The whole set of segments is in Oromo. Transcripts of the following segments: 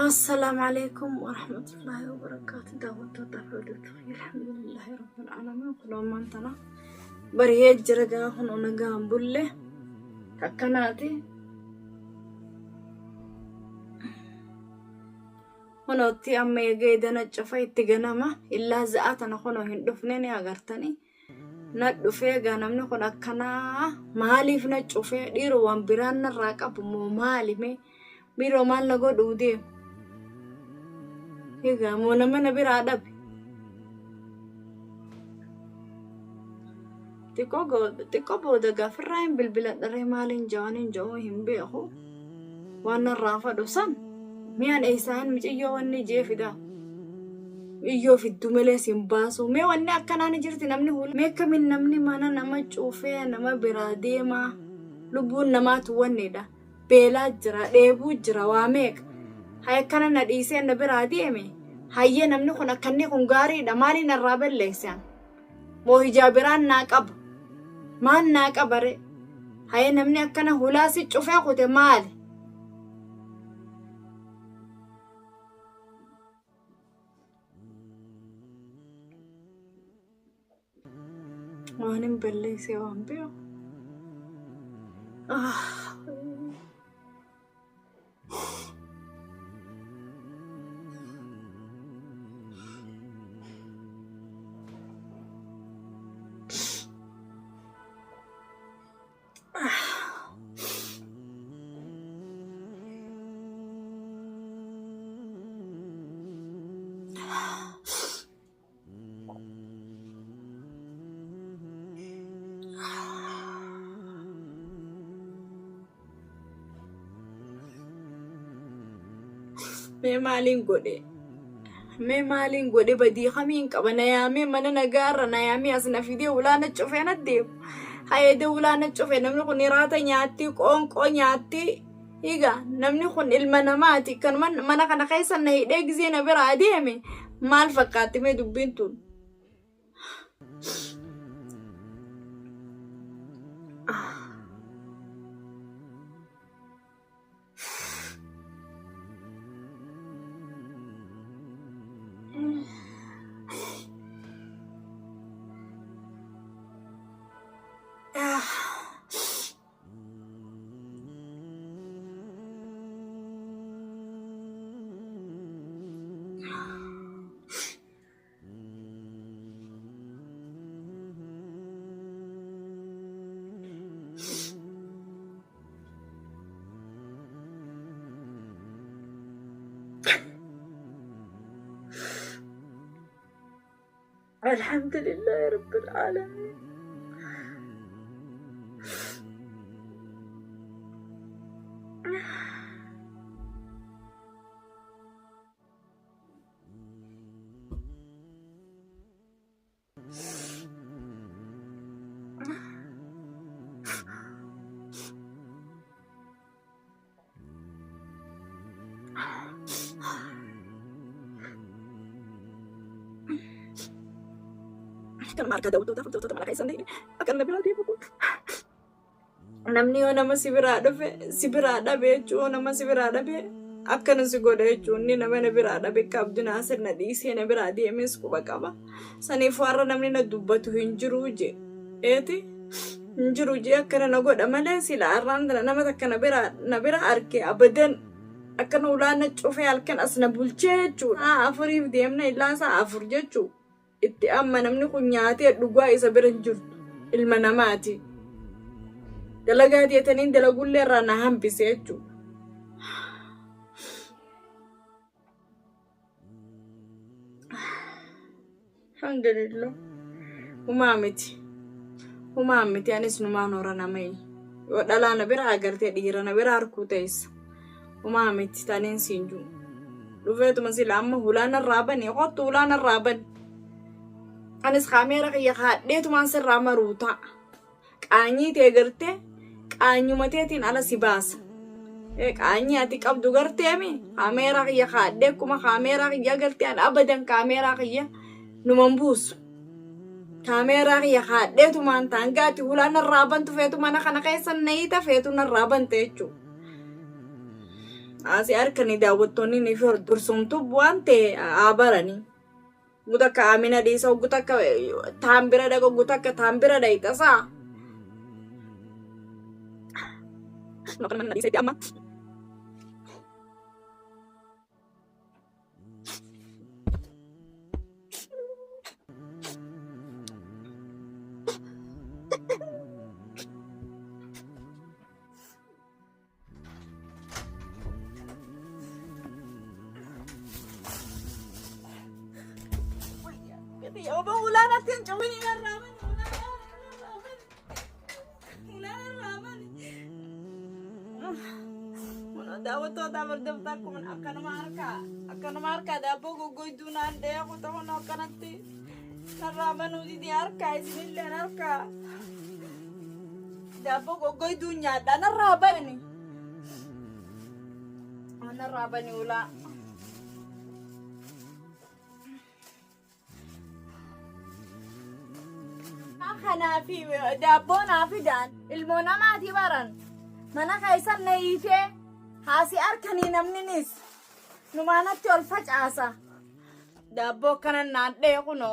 السلام عليكم ورحمة الله وبركاته. دعوة الحمد لله رب العالمين. كلهم أنتنا بريء جرجا هون نجام بوله ككناتي هنوتي أما يجيدنا الشفاي تجنما إلا زعتنا هون هندفني أجرتني ندفع جنامنا هون كنا مالي فينا شوفه ديرو وامبران الراكب مو مالي مي بيرو مال نقول ودي هيك مو نمنا بيرادب تكو بودا غفراين بالبلاد الرمالين جوانين جوهم بيخو وانا الرافة دوسان ميان ايسان مجيو واني جيفي دا iyo fiddu malee simbaasu mee wanni akkanaan jirti namni hula mee kamin namni mana nama cuufee nama biraa deemaa lubbuun namaatu wannidha beelaa jira dheebuu jira waa meeqa hay akkana na dhiisee na biraa deeme hayyee namni kun akkanni kun gaariidha maaliin irraa balleessan moo hijaabiraan naa qaba maan naa qabare hayyee namni akkana hulaa si cufee kute maali waanin balleessee waan beeku mee maaliin godhe badii kamiin qaba na yaamee mana nagaarra na yaamee as na fidee ulaana cufee na deemu hayeedee ulaana cufee namni kun hiraata nyaatti qoonqoo nyaatti higa namni kun ilma namaati kan mana kana keessa na hidhee gizee na bira adeeme maal fakkaatti mee dubbiin tun الحمد لله رب العالمين kan marka daudu da foto mala kaisan dini akan lebih lagi buku namni yo nama sibira dabe chu nama sibira dabe akan si gode chu ni nama na bira dabe kabdu nasir na disi na bira di ms ku bakaba sani farra namni na dubbatu hinjiruje eti hinjiruje akan na goda mala sila arrandra nama takana bira arke abadan akan ulana chufe alkan asna bulche chu afurif demna illa sa afurje chu itti amma namni kun nyaatee dhugaa isa bira jirtu ilma namaati dalagaa deetaniin dalagullee irraa na hambise jechuudha. Alhamdulillah humaa miti anis numaan hora namai yoo dhalaa na bira agartee dhiira na bira harkuu ta'isa humaa miti taniin siinju dhufeetuma sila amma hulaana raabani qottu hulaana raabani anis kamera kiyya kaadheetu maan sirraa maruuta qaanyii tee garte qaanyumateetiin ala si baasa qaanyii ati qabdu garteemi kamera kiyya kaadhee kuma kamera kiyya garte an abadan kamera kiyya numan buusu kamera kiyya kaadheetu maan taangaati hulaana raabantu feetu mana kana keessa nayita feetu na raabante jechuu Asii harkanii daawwattoonni ni dursumtu bu'aante abaranii. Gutakka Amina dhiisa gutakka taambira dhaqa gutakka taambira dhayitasaa. Nokan mana dhiisa amma. Ya ba wala natin chawin ni Raman wala daw to dapat dapat ko man akan marka dapo gugoy dunan de ako to no kanati Raman udi di arka isinilla arka dapo gugoy dunya da Raban ni ana Raban ni wala Hanafi dabo nafidan ilmona mati baran mana kaisan naife hasi arkani namninis numanatti ol facaasa dabo kanan naadhe kuno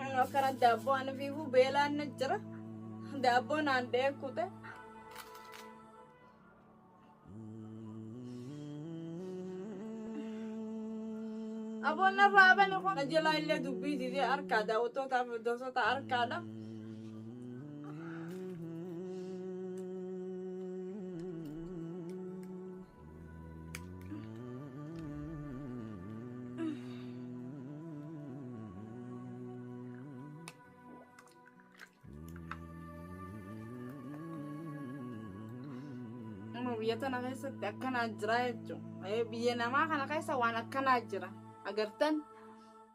ano kana dabo ana vivu bela najra dabo naadhe kute Abon na Raban ako najala illa dubbi di arkada auto ta doso ta arkada biyata na kaisa akkana jira jechu biyya namaa kana kaisa waan akkana jira agartan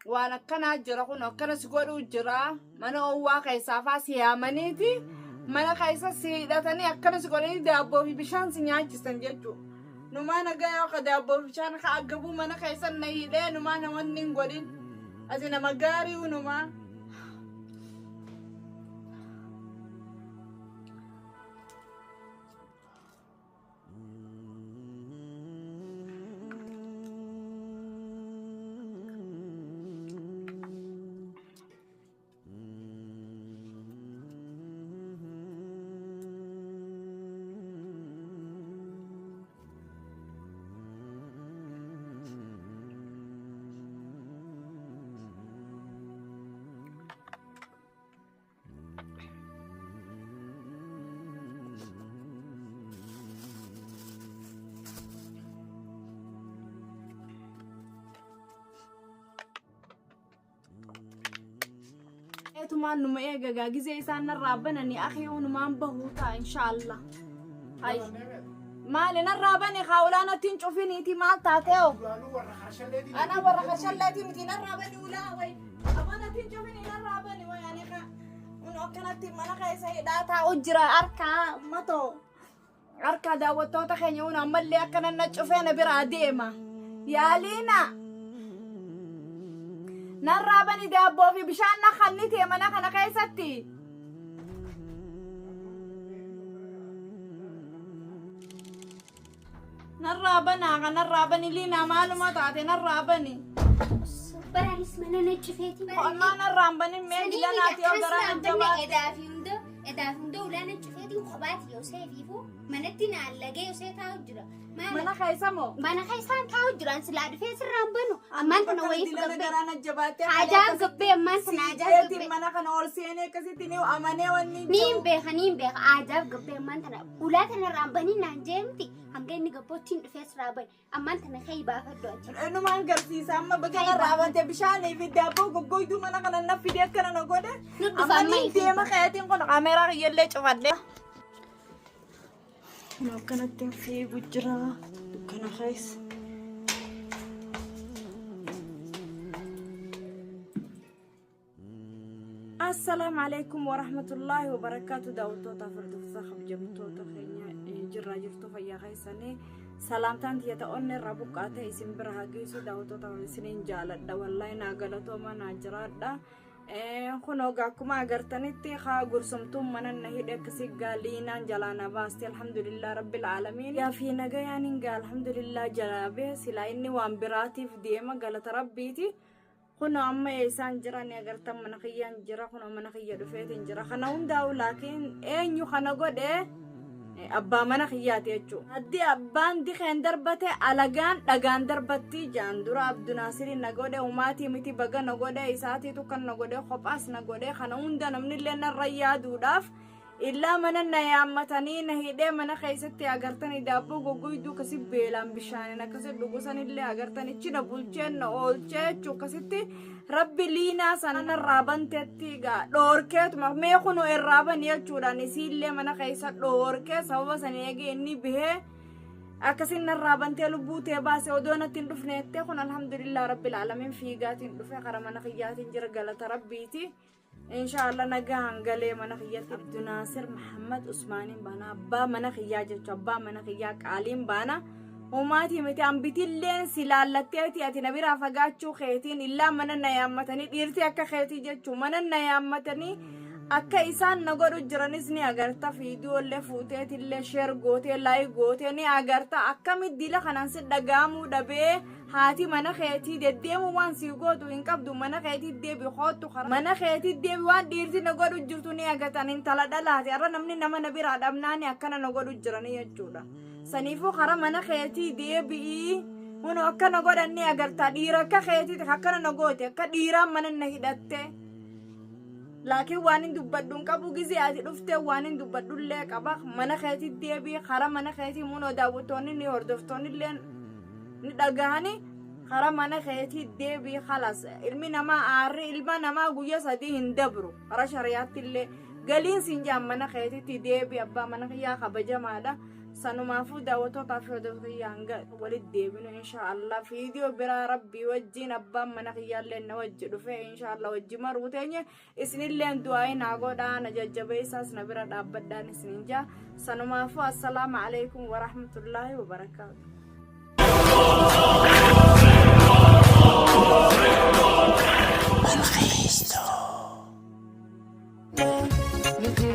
waan akkana jira kun akkana si godhu jira mana owwaa kaisaa faa si yaamaniiti mana kaisa si hidhatanii akkana si godhanii daabboo fi bishaan si nyaachisan jechu numaa nagaa yoo ka daabboo fi bishaan ka aggabu mana kaisa na hidhee numaa namoonni hin godhin ati nama gaarii numaa tumaan numa eegagaa gizee isaan narraa bananii akhiyyuu numaan bahuutaa inshaallah hay maali narraa bane kaawulaanattiin cufiniiti maal taatee'o ana warra kashalleetii miti narraa bani ulaa way amanattiin cufinii narraa bani way ani ka unu akkanatti mana keessa hidhaa taa'u jira arkaa matoo arkaa daawwattoota keenya unu ammallee akkana na cufee na biraa deema yaaliina narraabani daabboo fi bishaan na kannite mana kana keessatti narraabana kan narraabani liina maaluma taate narraabani baranis mana necifeeti amma narraabani meejila naati yoo garaa jabaate edaafi ulaan necifeeti qobaati yoo seefiifu manatti naallagee yoo see taa'u jira mana keessa moo mana keessaan taa'u jiraan silaa dhufee sirraan banu ammaan kana wayii garaa jabaate ajaa'ib gabbee ammaan kana ajaa'ib gabbee mana kana ol seenee akkasitti ni amanee wanni niin beeka ajaa'ib gabbee ammaan kana ulaa kanarraan banii naan jeemti hanga inni gabbootiin dhufee sirraa bani ammaan kana ka'ii baafadhu achi numaan garsiisa amma bakka raabante bishaanii fi daabboo goggoyduu mana kana na fidee akkana na godhe amma ni deema kayatiin kun kaameeraa kiyyallee cufadhe ما كانت في بجرة كان خايس السلام عليكم ورحمة الله وبركاته داوتو تفرد فسخ بجبتو تخينيا jirra jirtu fayyaa keessanii salaamtaan tiyya ta'onne irraa buqqaate isin bira hageessu daawwattoota isiniin jaaladha wallahi naa galatooma naa jiraadha kun ogaa akkuma agartanitti haa gursumtuun mana na hidhe akkasii gaaliinaan jalaana baaste alhamdulillah rabbil aalamiin yaa fi nagayaan hinga alhamdulillah jalaabe silaa inni waan biraatiif deema galata rabbiiti kun amma isaan jiran agartan mana kiyyaan jira kun mana kiyya dhufeetiin jira kana hundaa'u laakiin eenyu kana godhe abbaa mana kiyyaati jechuudha. Haddi abbaan dikeen darbate alagaan dhagaan darbatti jaan dura Abdunaasiri na godhe umaatii miti baga na godhe isaatiitu kan na godhe kophaas na godhe kana hunda namni illee narra yaaduudhaaf illaa mana na yaammatanii na hidhee mana keessatti agartanii daabboo goggoyduu kasi beelaan bishaaniin akkasi dhugusan illee agartanii china bulcheen na oolchee jechuu akkasitti rabbi liinaa sana narraa banteetti gaa dhoorkeetuma mee kunu irraa bani jechuudhaan isiillee mana keessa dhoorkee sababa sana eegee inni bihee akkasin narraa bantee lubbuu tee baase odoo natti hin dhufneettee kun alhamdulillah rabbil aalamiin fiigaatiin dhufe kara mana kiyyaatiin jira galata rabbiiti. inshallah nagahan galee mana kiyyatti Abdunaasir Muhammad Usmaaniin baana abbaa mana kiyyaa jechuudha abbaa mana kiyyaa qaaliin baana umaatii miti ambitilleen silaallatteeti ati na biraa fagaachuu keetiin illaa mana na yaammatanii dhiirti akka keetii jechuu mana na yaammatanii akka isaan na godhu jiranis ni agarta fiidiyoollee fuuteetillee sheer gootee laayik gootee ni agarta akkamitti dila kanaan si dhagaamuu dhabee haati mana keetii deddeemu waan si gootu hin qabdu mana keetii deebi hoottu mana keetii deebi waan dhiirti na godhu jirtu ni agartan intala dhalaati arra namni nama na biraa dhabnaani akkana na godhu jiranii jechuudha saniifuu kara mana keetii deebi'ii huno akka na godhan ni agarta dhiira akka keetii akkana na goote akka dhiiraan mana na hidhatte laakiin waan hin dubbadhuun qabu gizee ati dhufte waan hin dubbadhullee qaba mana keetii deebii kara mana keetii munoo daawwattoonni ni hordoftoonni illee ni dhagahani kara mana keetii deebii khalas ilmi namaa aarri ilma namaa guyyaa sadii hin dabru kara shariyaatti illee galiin siin jaan mana keetiitti deebii abbaa mana kiyyaa kabajamaadha sanumaafuu daawwattootaa fi hordoftoota hanga walitti deebinu inshaallah fiidiyoo biraa rabbii wajjiin abbaan mana kiyyaallee na wajji dhufe inshaallah wajji maruu teenye isinilleen du'aayi naa godhaa na jajjabeessaas na bira dhaabbadhaan isinin jaa sanumaafuu assalaamu alaikum warahmatullaahi wabarakaatu.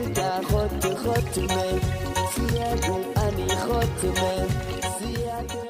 خدت من سيادة أني خدت من سيادة